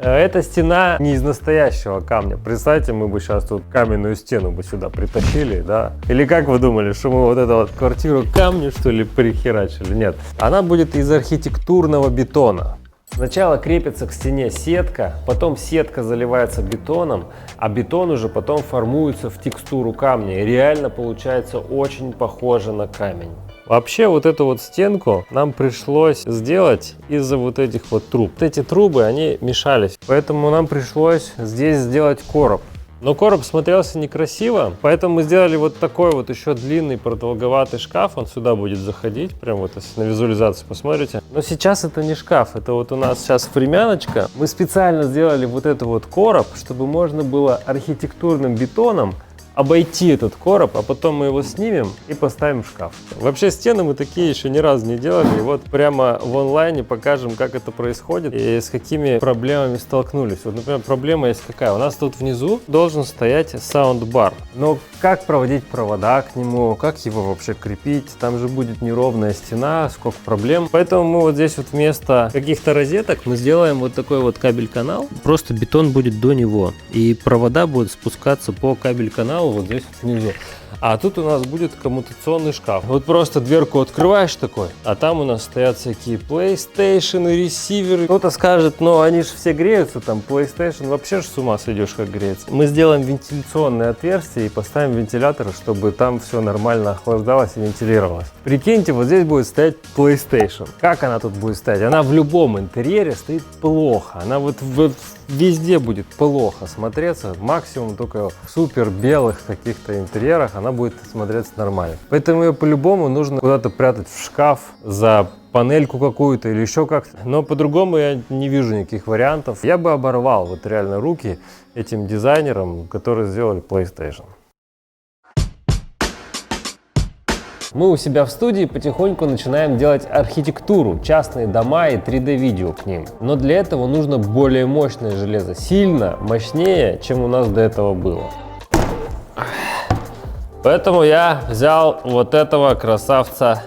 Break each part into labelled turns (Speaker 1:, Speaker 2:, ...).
Speaker 1: Эта стена не из настоящего камня. Представьте, мы бы сейчас тут каменную стену бы сюда притащили, да? Или как вы думали, что мы вот эту вот квартиру камню, что ли, прихерачили? Нет. Она будет из архитектурного бетона. Сначала крепится к стене сетка, потом сетка заливается бетоном, а бетон уже потом формуется в текстуру камня. И реально получается очень похоже на камень. Вообще вот эту вот стенку нам пришлось сделать из-за вот этих вот труб. Вот эти трубы, они мешались, поэтому нам пришлось здесь сделать короб. Но короб смотрелся некрасиво, поэтому мы сделали вот такой вот еще длинный продолговатый шкаф. Он сюда будет заходить, прям вот если на визуализации посмотрите. Но сейчас это не шкаф, это вот у нас сейчас времяночка. Мы специально сделали вот этот вот короб, чтобы можно было архитектурным бетоном обойти этот короб, а потом мы его снимем и поставим в шкаф. Вообще стены мы такие еще ни разу не делали. И вот прямо в онлайне покажем, как это происходит и с какими проблемами столкнулись. Вот, например, проблема есть какая. У нас тут внизу должен стоять саундбар. Но как проводить провода к нему, как его вообще крепить? Там же будет неровная стена, сколько проблем. Поэтому мы вот здесь вот вместо каких-то розеток мы сделаем вот такой вот кабель-канал. Просто бетон будет до него. И провода будут спускаться по кабель-каналу вот здесь вот внизу. А тут у нас будет коммутационный шкаф. Вот просто дверку открываешь такой, а там у нас стоят всякие PlayStation, ресиверы. Кто-то скажет, но они же все греются, там PlayStation вообще ж с ума сойдешь, как греется. Мы сделаем вентиляционные отверстия и поставим вентиляторы, чтобы там все нормально охлаждалось и вентилировалось. Прикиньте, вот здесь будет стоять PlayStation. Как она тут будет стоять? Она в любом интерьере стоит плохо. Она вот везде будет плохо смотреться. Максимум только в супер белых каких-то интерьерах она будет смотреться нормально. Поэтому ее по-любому нужно куда-то прятать в шкаф, за панельку какую-то или еще как-то. Но по-другому я не вижу никаких вариантов. Я бы оборвал вот реально руки этим дизайнерам, которые сделали PlayStation. Мы у себя в студии потихоньку начинаем делать архитектуру, частные дома и 3D-видео к ним. Но для этого нужно более мощное железо, сильно мощнее, чем у нас до этого было. Поэтому я взял вот этого красавца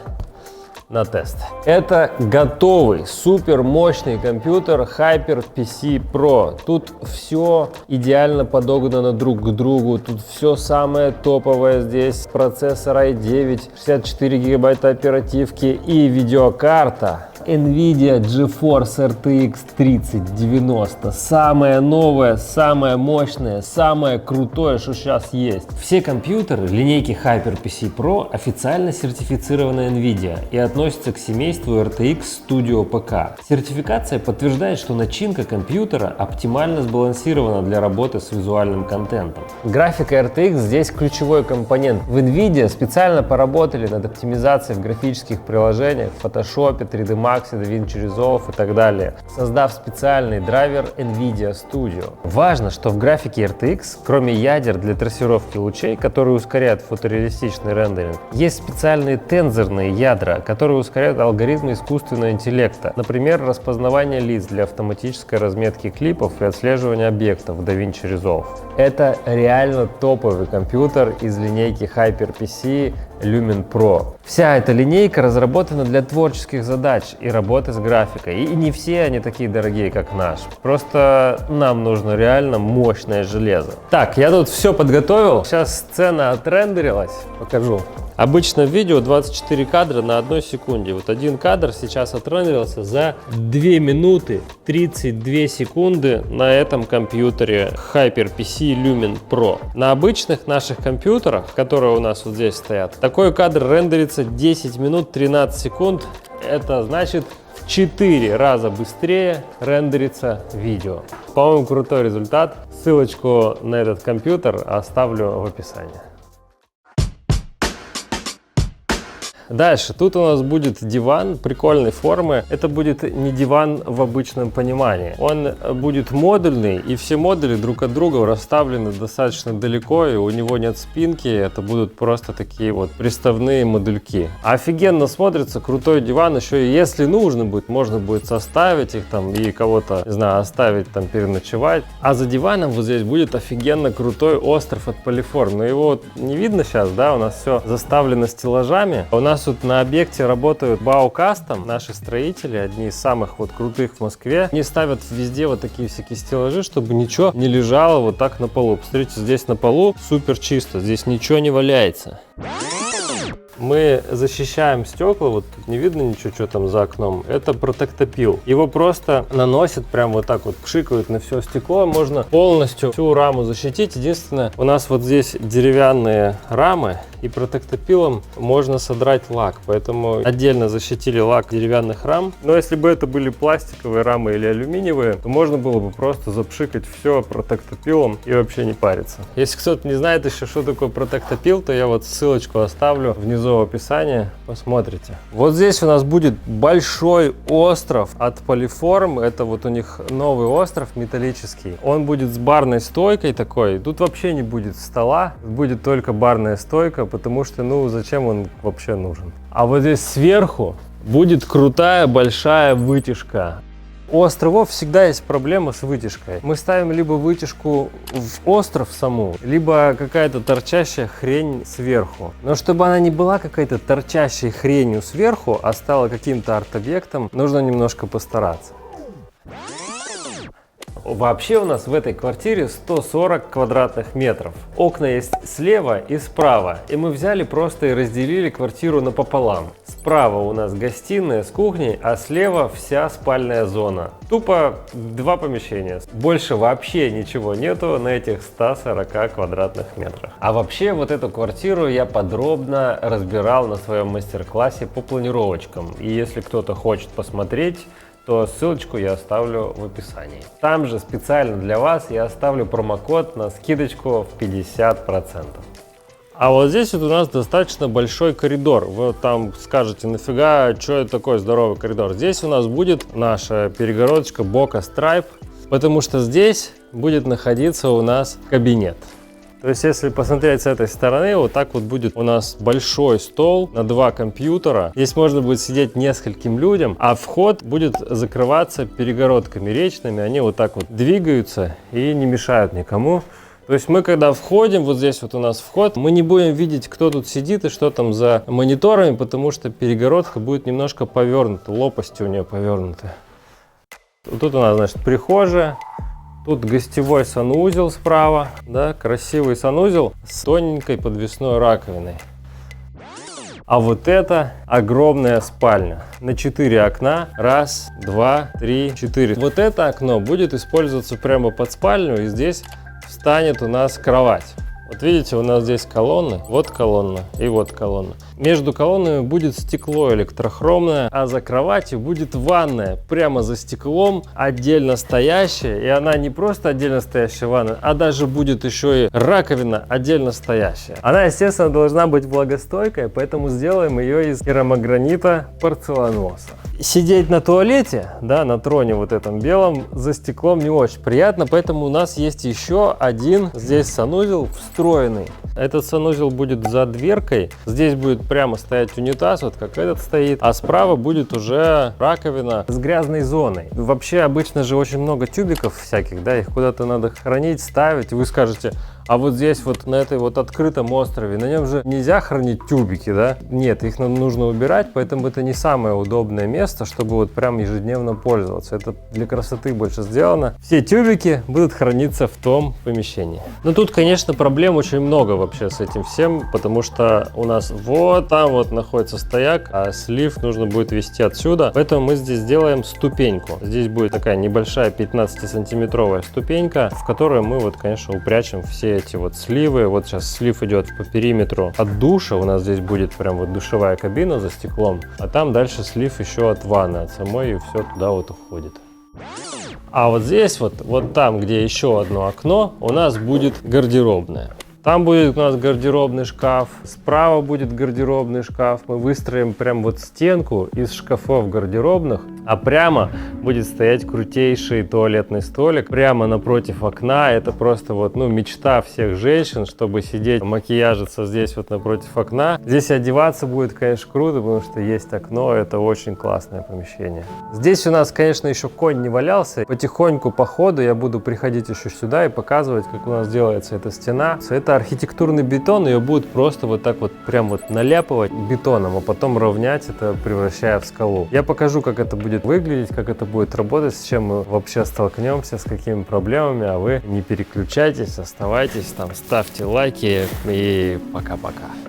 Speaker 1: на тест. Это готовый супер мощный компьютер HyperPC Pro. Тут все идеально подогнано друг к другу. Тут все самое топовое здесь. Процессор i9, 64 гигабайта оперативки и видеокарта NVIDIA GeForce RTX 3090. Самое новое, самое мощное, самое крутое, что сейчас есть. Все компьютеры линейки HyperPC Pro официально сертифицированы NVIDIA и относятся к семейству RTX Studio PK. Сертификация подтверждает, что начинка компьютера оптимально сбалансирована для работы с визуальным контентом. Графика RTX здесь ключевой компонент. В NVIDIA специально поработали над оптимизацией в графических приложениях, в Photoshop, 3D Max, DaVinci Resolve и так далее, создав специальный драйвер NVIDIA Studio. Важно, что в графике RTX, кроме ядер для трассировки лучей, которые ускоряют фотореалистичный рендеринг, есть специальные тензорные ядра, которые ускоряют алгоритмы искусственного интеллекта, например, распознавание лиц для автоматической разметки клипов и отслеживания объектов в DaVinci Resolve. Это реально топовый компьютер из линейки HyperPC Lumen Pro. Вся эта линейка разработана для творческих задач и работы с графикой. И не все они такие дорогие, как наш. Просто нам нужно реально мощное железо. Так, я тут все подготовил. Сейчас сцена отрендерилась. Покажу. Обычно в видео 24 кадра на 1 секунде. Вот один кадр сейчас отрендерился за 2 минуты 32 секунды на этом компьютере HyperPC Lumen Pro. На обычных наших компьютерах, которые у нас вот здесь стоят, такой кадр рендерится 10 минут 13 секунд. Это значит в 4 раза быстрее рендерится видео. По-моему, крутой результат. Ссылочку на этот компьютер оставлю в описании. Дальше, тут у нас будет диван прикольной формы. Это будет не диван в обычном понимании. Он будет модульный, и все модули друг от друга расставлены достаточно далеко, и у него нет спинки. Это будут просто такие вот приставные модульки. Офигенно смотрится, крутой диван. Еще и если нужно будет, можно будет составить их там и кого-то, не знаю, оставить там переночевать. А за диваном вот здесь будет офигенно крутой остров от Polyform. Но его вот не видно сейчас, да, у нас все заставлено стеллажами. У нас нас тут на объекте работают Bau Custom, наши строители, одни из самых вот крутых в Москве. Они ставят везде вот такие всякие стеллажи, чтобы ничего не лежало вот так на полу. Посмотрите, здесь на полу супер чисто, здесь ничего не валяется. Мы защищаем стекла, вот тут не видно ничего, что там за окном. Это протектопил. Его просто наносят, прям вот так вот пшикают на все стекло. Можно полностью всю раму защитить. Единственное, у нас вот здесь деревянные рамы, и протектопилом можно содрать лак. Поэтому отдельно защитили лак деревянных рам. Но если бы это были пластиковые рамы или алюминиевые, то можно было бы просто запшикать все протектопилом и вообще не париться. Если кто-то не знает еще, что такое протектопил, то я вот ссылочку оставлю внизу в описании, посмотрите. Вот здесь у нас будет большой остров от Polyform. Это вот у них новый остров металлический. Он будет с барной стойкой такой. Тут вообще не будет стола, будет только барная стойка, потому что, ну, зачем он вообще нужен? А вот здесь сверху будет крутая большая вытяжка. У островов всегда есть проблема с вытяжкой. Мы ставим либо вытяжку в остров саму, либо какая-то торчащая хрень сверху. Но чтобы она не была какой-то торчащей хренью сверху, а стала каким-то арт-объектом, нужно немножко постараться. Вообще у нас в этой квартире 140 квадратных метров. Окна есть слева и справа. И мы взяли просто и разделили квартиру напополам. Справа у нас гостиная с кухней, а слева вся спальная зона. Тупо два помещения. Больше вообще ничего нету на этих 140 квадратных метрах. А вообще вот эту квартиру я подробно разбирал на своем мастер-классе по планировочкам. И если кто-то хочет посмотреть, то ссылочку я оставлю в описании. Там же специально для вас я оставлю промокод на скидочку в 50%. А вот здесь вот у нас достаточно большой коридор. Вы там скажете, нафига, что это такой здоровый коридор? Здесь у нас будет наша перегородочка Boca Stripe, потому что здесь будет находиться у нас кабинет. То есть, если посмотреть с этой стороны, вот так вот будет у нас большой стол на 2 компьютера. Здесь можно будет сидеть нескольким людям, а вход будет закрываться перегородками речными. Они вот так вот двигаются и не мешают никому. То есть мы когда входим, вот здесь вот у нас вход, мы не будем видеть, кто тут сидит и что там за мониторами, потому что перегородка будет немножко повернута, лопасти у нее повернуты. Тут у нас, значит, прихожая. Тут гостевой санузел справа, да, красивый санузел с тоненькой подвесной раковиной. А вот это огромная спальня на 4 окна. 1, 2, 3, 4. Вот это окно будет использоваться прямо под спальню, и здесь встанет у нас кровать. Вот видите, у нас здесь колонны, вот колонна и вот колонна. Между колоннами будет стекло электрохромное, а за кроватью будет ванная, прямо за стеклом, отдельно стоящая. И она не просто отдельно стоящая ванна, а даже будет еще и раковина отдельно стоящая. Она, естественно, должна быть влагостойкой, поэтому сделаем ее из керамогранита порцеланоса. Сидеть на туалете, да, на троне вот этом белом, за стеклом не очень приятно, поэтому у нас есть еще один здесь санузел встроенный. Этот санузел будет за дверкой, здесь будет прямо стоять унитаз, вот как этот стоит, а справа будет уже раковина с грязной зоной. Вообще обычно же очень много тюбиков всяких, да, их куда-то надо хранить, ставить, и вы скажете, а вот здесь вот на этой вот открытом острове, на нем же нельзя хранить тюбики, да? Нет, их нам нужно убирать, поэтому это не самое удобное место, чтобы вот прям ежедневно пользоваться. Это для красоты больше сделано. Все тюбики будут храниться в том помещении. Но тут, конечно, проблем очень много вообще с этим всем, потому что у нас вот там вот находится стояк, а слив нужно будет вести отсюда. Поэтому мы здесь сделаем ступеньку. Здесь будет такая небольшая 15-сантиметровая ступенька, в которую мы вот, конечно, упрячем все эти вот сливы. Вот сейчас слив идет по периметру от душа. У нас здесь будет прям вот душевая кабина за стеклом. А там дальше слив еще от ванны, от самой, и все туда вот уходит. А вот здесь вот там, где еще одно окно, у нас будет гардеробная. Там будет у нас гардеробный шкаф, справа будет гардеробный шкаф. Мы выстроим прям вот стенку из шкафов гардеробных, А прямо будет стоять крутейший туалетный столик прямо напротив окна. Это просто вот, ну, мечта всех женщин, чтобы сидеть, макияжиться здесь вот напротив окна. Здесь одеваться будет, конечно, круто, потому что есть окно, это очень классное помещение. Здесь у нас, конечно, еще конь не валялся. Потихоньку по ходу я буду приходить еще сюда и показывать, как у нас делается эта стена. Это архитектурный бетон, ее будут просто вот так вот прям вот наляпывать бетоном, а потом равнять это, превращая в скалу. Я покажу, как это будет выглядеть, как это будет работать, с чем мы вообще столкнемся, с какими проблемами, а вы не переключайтесь, оставайтесь там, ставьте лайки и пока-пока.